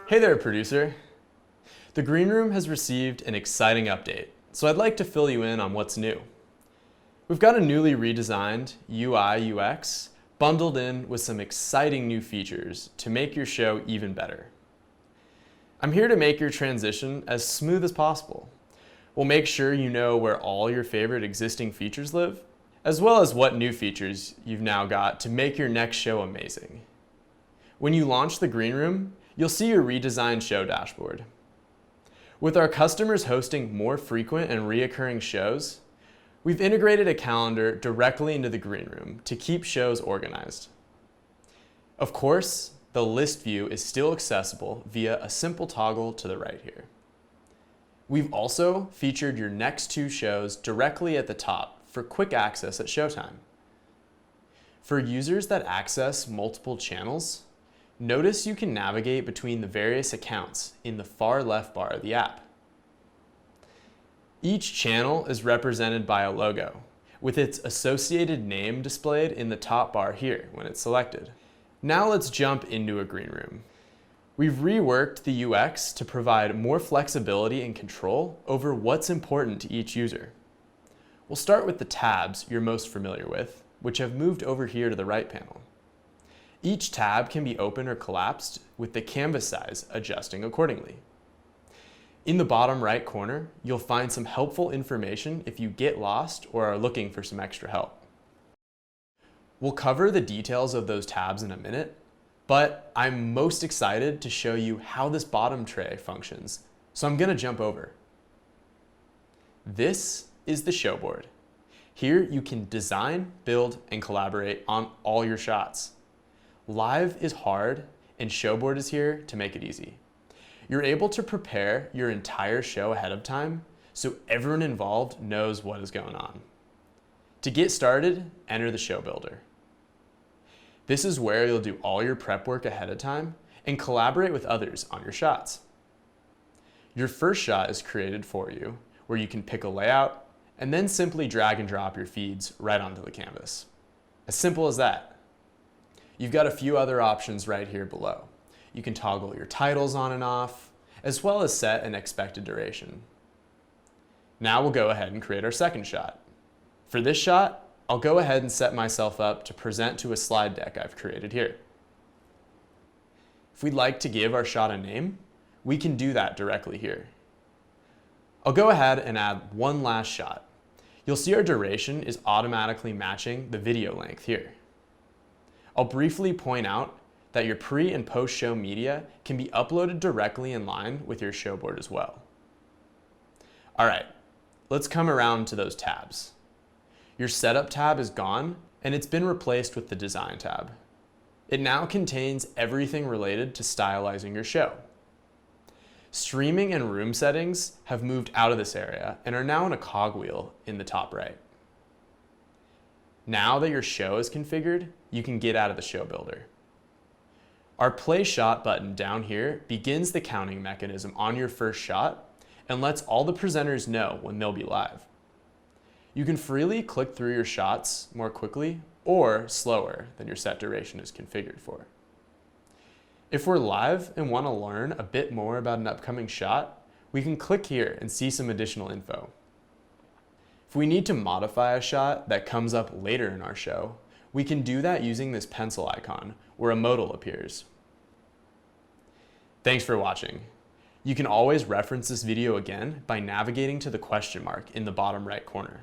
Hey there, producer. The Greenroom has received an exciting update, so I'd like to fill you in on what's new. We've got a newly redesigned UI UX bundled in with some exciting new features to make your show even better. I'm here to make your transition as smooth as possible. We'll make sure you know where all your favorite existing features live, as well as what new features you've now got to make your next show amazing. When you launch the Greenroom, you'll see your redesigned show dashboard. With our customers hosting more frequent and reoccurring shows, we've integrated a calendar directly into the Greenroom to keep shows organized. Of course, the list view is still accessible via a simple toggle to the right here. We've also featured your next 2 shows directly at the top for quick access at showtime. For users that access multiple channels, notice you can navigate between the various accounts in the far left bar of the app. Each channel is represented by a logo, with its associated name displayed in the top bar here when it's selected. Now let's jump into a Greenroom. We've reworked the UX to provide more flexibility and control over what's important to each user. We'll start with the tabs you're most familiar with, which have moved over here to the right panel. Each tab can be open or collapsed with the canvas size adjusting accordingly. In the bottom right corner, you'll find some helpful information if you get lost or are looking for some extra help. We'll cover the details of those tabs in a minute, but I'm most excited to show you how this bottom tray functions, so I'm going to jump over. This is the show board. Here you can design, build, and collaborate on all your shots. Live is hard, and Showboard is here to make it easy. You're able to prepare your entire show ahead of time so everyone involved knows what is going on. To get started, enter the show builder. This is where you'll do all your prep work ahead of time and collaborate with others on your shots. Your first shot is created for you, where you can pick a layout and then simply drag and drop your feeds right onto the canvas. As simple as that. You've got a few other options right here below. You can toggle your titles on and off, as well as set an expected duration. Now we'll go ahead and create our second shot. For this shot, I'll go ahead and set myself up to present to a slide deck I've created here. If we'd like to give our shot a name, we can do that directly here. I'll go ahead and add one last shot. You'll see our duration is automatically matching the video length here. I'll briefly point out that your pre- and post-show media can be uploaded directly in line with your show board as well. All right, let's come around to those tabs. Your Setup tab is gone, and it's been replaced with the Design tab. It now contains everything related to stylizing your show. Streaming and room settings have moved out of this area and are now in a cogwheel in the top right. Now that your show is configured, you can get out of the show builder. Our Play Shot button down here begins the counting mechanism on your first shot and lets all the presenters know when they'll be live. You can freely click through your shots more quickly or slower than your set duration is configured for. If we're live and want to learn a bit more about an upcoming shot, we can click here and see some additional info. If we need to modify a shot that comes up later in our show, we can do that using this pencil icon where a modal appears. Thanks for watching. You can always reference this video again by navigating to the question mark in the bottom right corner.